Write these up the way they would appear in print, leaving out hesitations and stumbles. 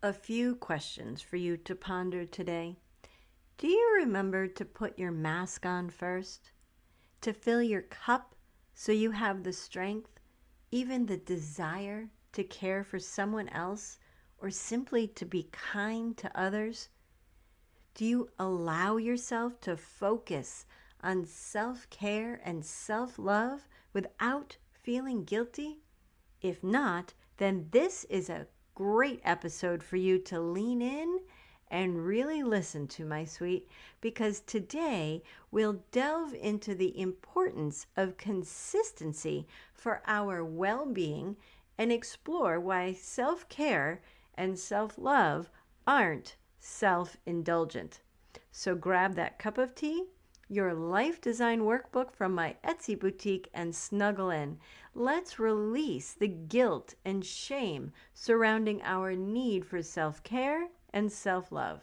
A few questions for you to ponder today. Do you remember to put your mask on first? To fill your cup so you have the strength, even the desire to care for someone else or simply to be kind to others? Do you allow yourself to focus on self-care and self-love without feeling guilty? If not, then this is a great episode for you to lean in and really listen to, my sweet, because today we'll delve into the importance of consistency for our well-being and explore why self-care and self-love aren't self-indulgent. So grab that cup of tea, your life design workbook from my Etsy boutique, and snuggle in. Let's release the guilt and shame surrounding our need for self-care and self-love.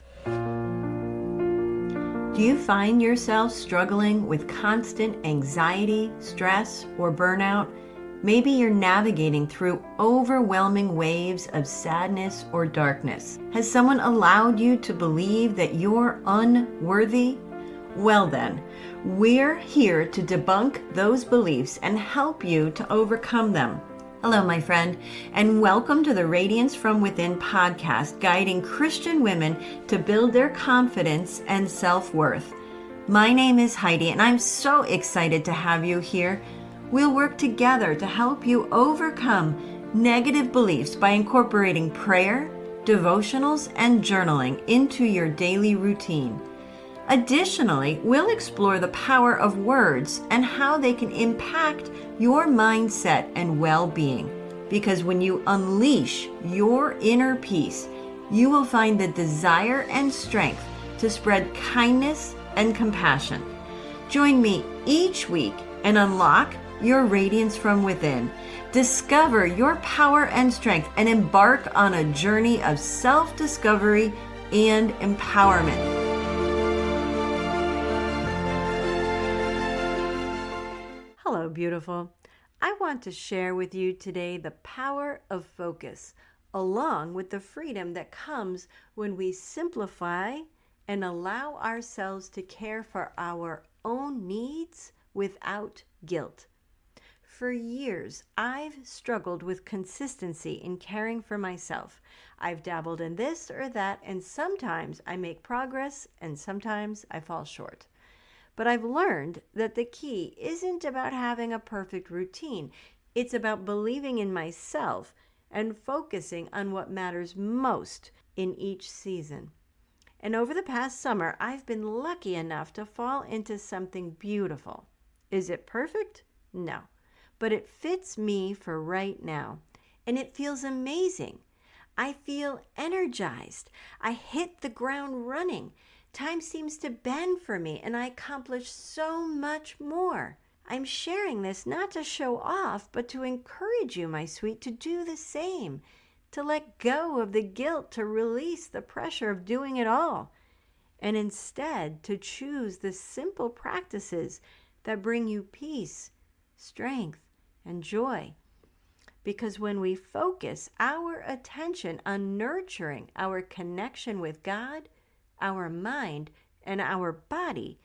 Do you find yourself struggling with constant anxiety, stress, or burnout? Maybe you're navigating through overwhelming waves of sadness or darkness. Has someone allowed you to believe that you're unworthy? Well then, we're here to debunk those beliefs and help you to overcome them. Hello, my friend, and welcome to the Radiance from Within podcast, guiding Christian women to build their confidence and self-worth. My name is Heidi, and I'm so excited to have you here. We'll work together to help you overcome negative beliefs by incorporating prayer, devotionals, and journaling into your daily routine. Additionally, we'll explore the power of words and how they can impact your mindset and well-being. Because when you unleash your inner peace, you will find the desire and strength to spread kindness and compassion. Join me each week and unlock your radiance from within. Discover your power and strength and embark on a journey of self-discovery and empowerment. Hello, beautiful. I want to share with you today the power of focus, along with the freedom that comes when we simplify and allow ourselves to care for our own needs without guilt. For years, I've struggled with consistency in caring for myself. I've dabbled in this or that, and sometimes I make progress and sometimes I fall short. But I've learned that the key isn't about having a perfect routine. It's about believing in myself and focusing on what matters most in each season. And over the past summer, I've been lucky enough to fall into something beautiful. Is it perfect? No. But it fits me for right now. And it feels amazing. I feel energized. I hit the ground running. Time seems to bend for me, and I accomplish so much more. I'm sharing this not to show off, but to encourage you, my sweet, to do the same, to let go of the guilt, to release the pressure of doing it all, and instead to choose the simple practices that bring you peace, strength, and joy. Because when we focus our attention on nurturing our connection with God, our mind, and our body,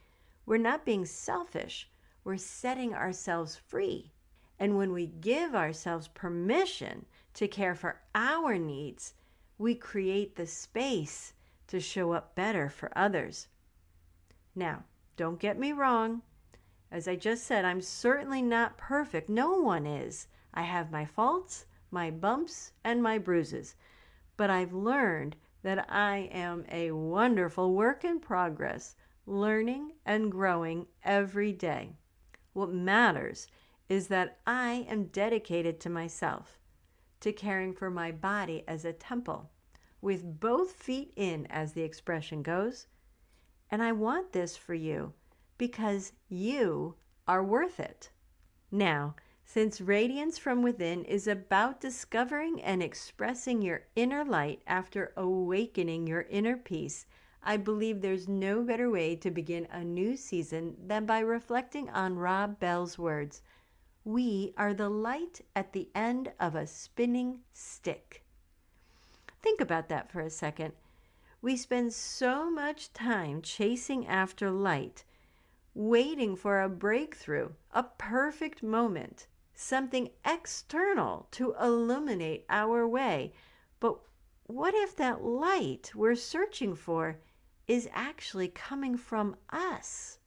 we're not being selfish. We're setting ourselves free. And when we give ourselves permission to care for our needs, we create the space to show up better for others. Now, don't get me wrong. As I just said, I'm certainly not perfect. No one is. I have my faults, my bumps, and my bruises. But I've learned that I am a wonderful work in progress, learning and growing every day. What matters is that I am dedicated to myself, to caring for my body as a temple, with both feet in, as the expression goes. And I want this for you because you are worth it. Now, since Radiance from Within is about discovering and expressing your inner light after awakening your inner peace, I believe there's no better way to begin a new season than by reflecting on Rob Bell's words, "We are the light at the end of a spinning stick." Think about that for a second. We spend so much time chasing after light, waiting for a breakthrough, a perfect moment, something external to illuminate our way. But what if that light we're searching for is actually coming from us?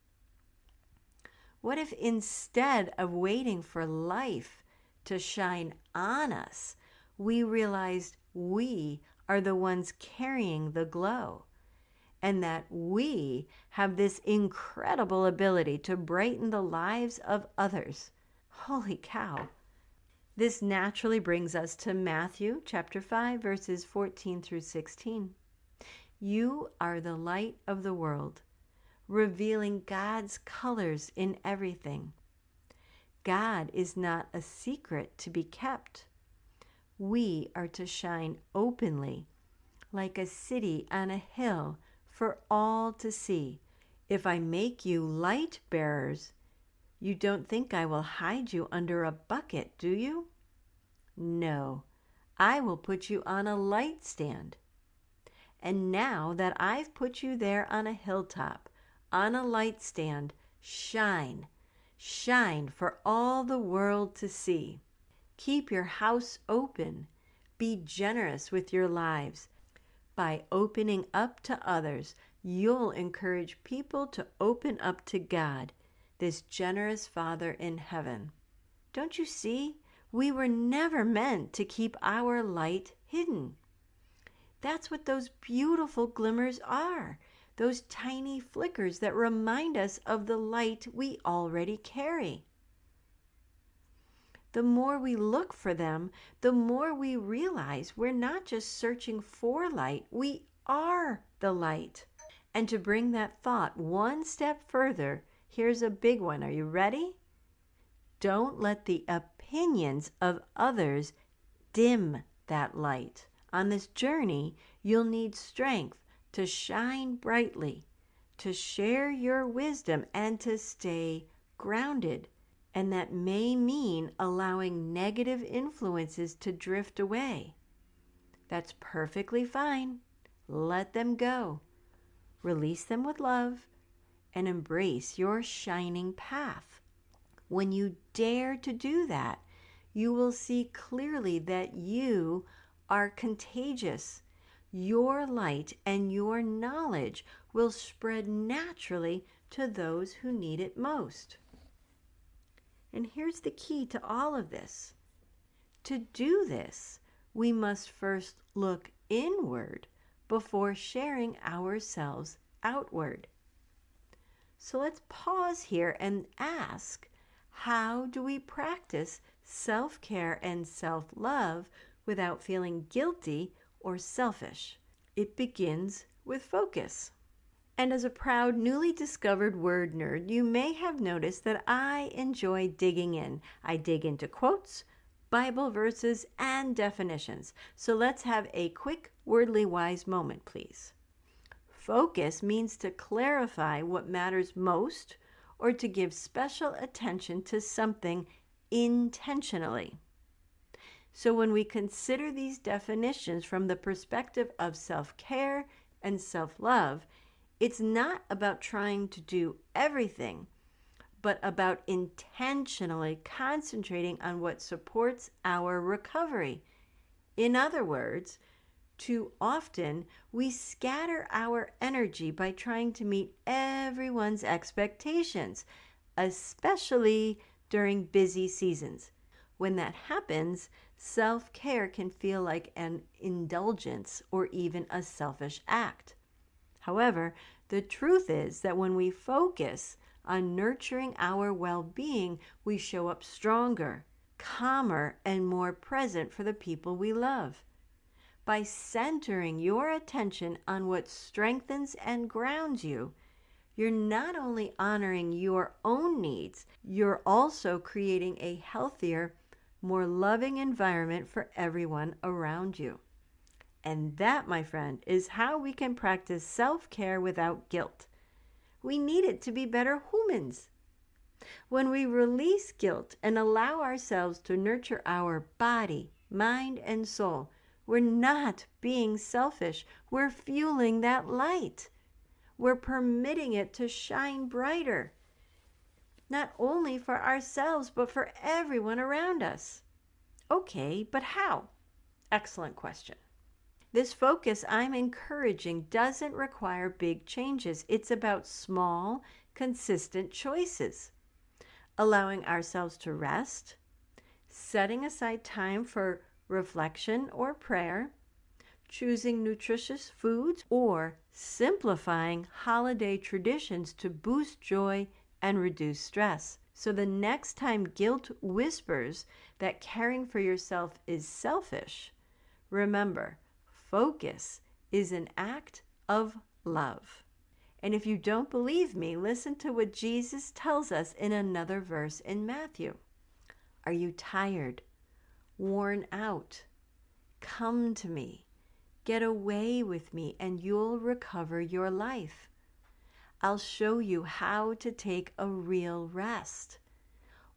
What if instead of waiting for life to shine on us, we realized we are the ones carrying the glow, and that we have this incredible ability to brighten the lives of others? Holy cow. This naturally brings us to Matthew chapter 5, verses 14 through 16. You are the light of the world, revealing God's colors in everything. God is not a secret to be kept. We are to shine openly, like a city on a hill for all to see. If I make you light bearers, you don't think I will hide you under a bucket, do you? No, I will put you on a light stand. And now that I've put you there on a hilltop, on a light stand, shine, shine for all the world to see. Keep your house open. Be generous with your lives. By opening up to others, you'll encourage people to open up to God, this generous Father in heaven. Don't you see? We were never meant to keep our light hidden. That's what those beautiful glimmers are, those tiny flickers that remind us of the light we already carry. The more we look for them, the more we realize we're not just searching for light, we are the light. And to bring that thought one step further, here's a big one. Are you ready? Don't let the opinions of others dim that light. On this journey, you'll need strength to shine brightly, to share your wisdom, and to stay grounded. And that may mean allowing negative influences to drift away. That's perfectly fine. Let them go. Release them with love and embrace your shining path. When you dare to do that, you will see clearly that you are contagious. Your light and your knowledge will spread naturally to those who need it most. And here's the key to all of this. To do this, we must first look inward before sharing ourselves outward. So let's pause here and ask, how do we practice self-care and self-love without feeling guilty or selfish? It begins with focus. And as a proud, newly discovered word nerd, you may have noticed that I enjoy digging in. I dig into quotes, Bible verses, and definitions. So let's have a quick wordly wise moment, please. Focus means to clarify what matters most or to give special attention to something intentionally. So when we consider these definitions from the perspective of self-care and self-love, it's not about trying to do everything, but about intentionally concentrating on what supports our recovery. In other words, too often we scatter our energy by trying to meet everyone's expectations, especially during busy seasons. When that happens, self-care can feel like an indulgence or even a selfish act. However, the truth is that when we focus on nurturing our well-being, we show up stronger, calmer, and more present for the people we love. By centering your attention on what strengthens and grounds you, you're not only honoring your own needs, you're also creating a healthier, more loving environment for everyone around you. And that, my friend, is how we can practice self-care without guilt. We need it to be better humans. When we release guilt and allow ourselves to nurture our body, mind, and soul, We're not being selfish. We're fueling that light. We're permitting it to shine brighter, not only for ourselves, but for everyone around us. Okay, but how? Excellent question. This focus I'm encouraging doesn't require big changes. It's about small, consistent choices. Allowing ourselves to rest, setting aside time for reflection or prayer, choosing nutritious foods, or simplifying holiday traditions to boost joy and reduce stress. So the next time guilt whispers that caring for yourself is selfish, remember, focus is an act of love. And if you don't believe me, listen to what Jesus tells us in another verse in Matthew. Are you tired, worn out? Come to me. Get away with me and you'll recover your life. I'll show you how to take a real rest.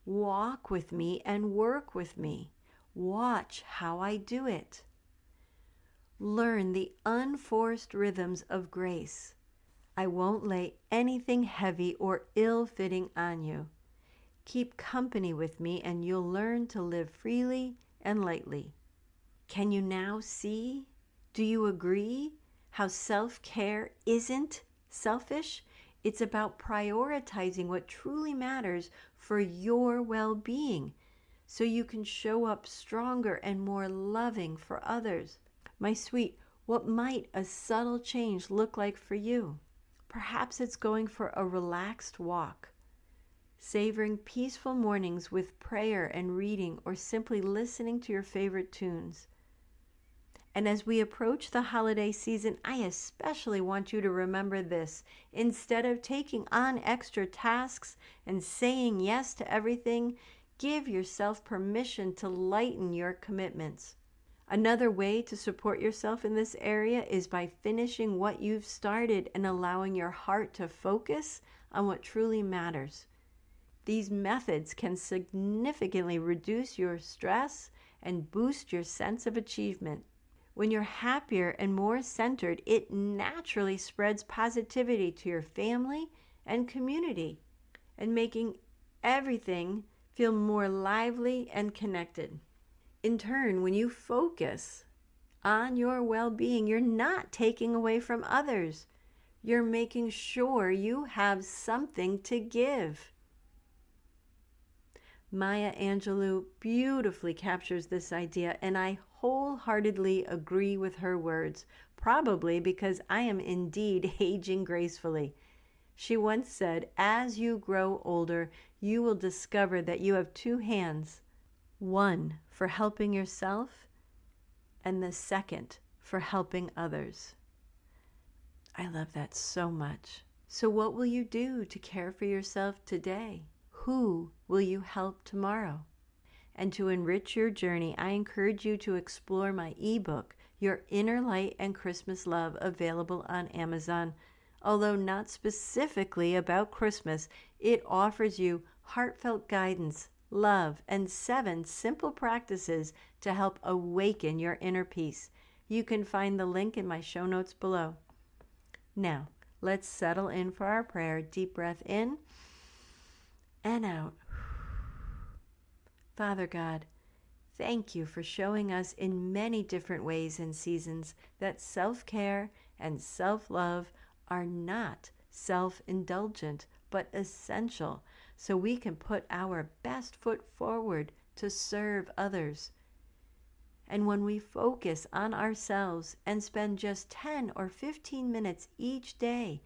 Walk with me and work with me. Watch how I do it. Learn the unforced rhythms of grace. I won't lay anything heavy or ill-fitting on you. Keep company with me and you'll learn to live freely and lightly. Can you now see? Do you agree how self-care isn't selfish? It's about prioritizing what truly matters for your well-being so you can show up stronger and more loving for others. My sweet, what might a subtle change look like for you? Perhaps it's going for a relaxed walk, savoring peaceful mornings with prayer and reading, or simply listening to your favorite tunes. And as we approach the holiday season, I especially want you to remember this. Instead of taking on extra tasks and saying yes to everything, give yourself permission to lighten your commitments. Another way to support yourself in this area is by finishing what you've started and allowing your heart to focus on what truly matters. These methods can significantly reduce your stress and boost your sense of achievement. When you're happier and more centered, it naturally spreads positivity to your family and community, and making everything feel more lively and connected. In turn, when you focus on your well-being, you're not taking away from others. You're making sure you have something to give. Maya Angelou beautifully captures this idea, and I wholeheartedly agree with her words, probably because I am indeed aging gracefully. She once said, as you grow older, you will discover that you have two hands, one for helping yourself and the second for helping others. I love that so much. So what will you do to care for yourself today? Who will you help tomorrow? And to enrich your journey, I encourage you to explore my ebook, Your Inner Light and Christmas Love, available on Amazon. Although not specifically about Christmas, it offers you heartfelt guidance, love, and 7 simple practices to help awaken your inner peace. You can find the link in my show notes below. Now, let's settle in for our prayer. Deep breath in and out. Father God, thank you for showing us in many different ways and seasons that self-care and self-love are not self-indulgent, but essential, so we can put our best foot forward to serve others. And when we focus on ourselves and spend just 10 or 15 minutes each day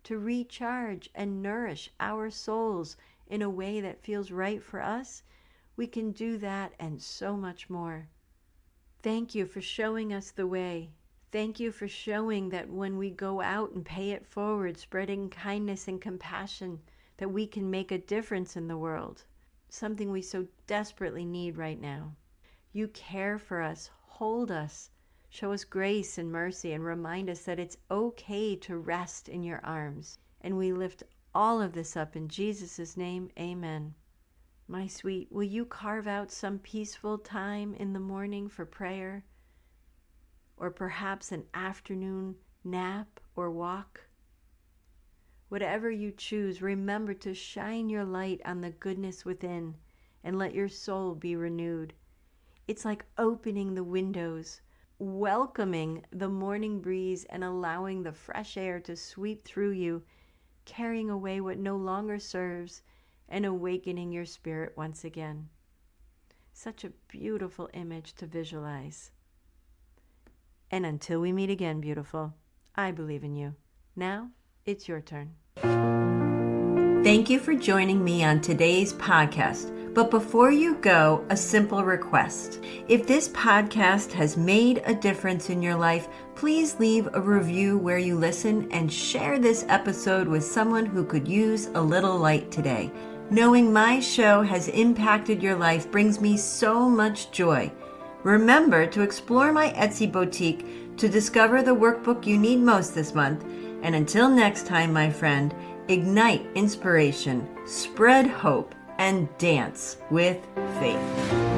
to recharge and nourish our souls in a way that feels right for us, we can do that and so much more. Thank you for showing us the way. Thank you for showing that when we go out and pay it forward, spreading kindness and compassion, that we can make a difference in the world, something we so desperately need right now. You care for us, hold us, show us grace and mercy, and remind us that it's okay to rest in your arms. And we lift all of this up in Jesus' name, amen. My sweet, will you carve out some peaceful time in the morning for prayer? or perhaps an afternoon nap or walk. Whatever you choose, remember to shine your light on the goodness within and let your soul be renewed. It's like opening the windows, welcoming the morning breeze and allowing the fresh air to sweep through you, carrying away what no longer serves and awakening your spirit once again. Such a beautiful image to visualize. And until we meet again, beautiful, I believe in you. Now, it's your turn. Thank you for joining me on today's podcast. But before you go, a simple request. If this podcast has made a difference in your life, please leave a review where you listen and share this episode with someone who could use a little light today. Knowing my show has impacted your life brings me so much joy. Remember to explore my Etsy boutique to discover the workbook you need most this month. And until next time, my friend, ignite inspiration, spread hope, and dance with faith.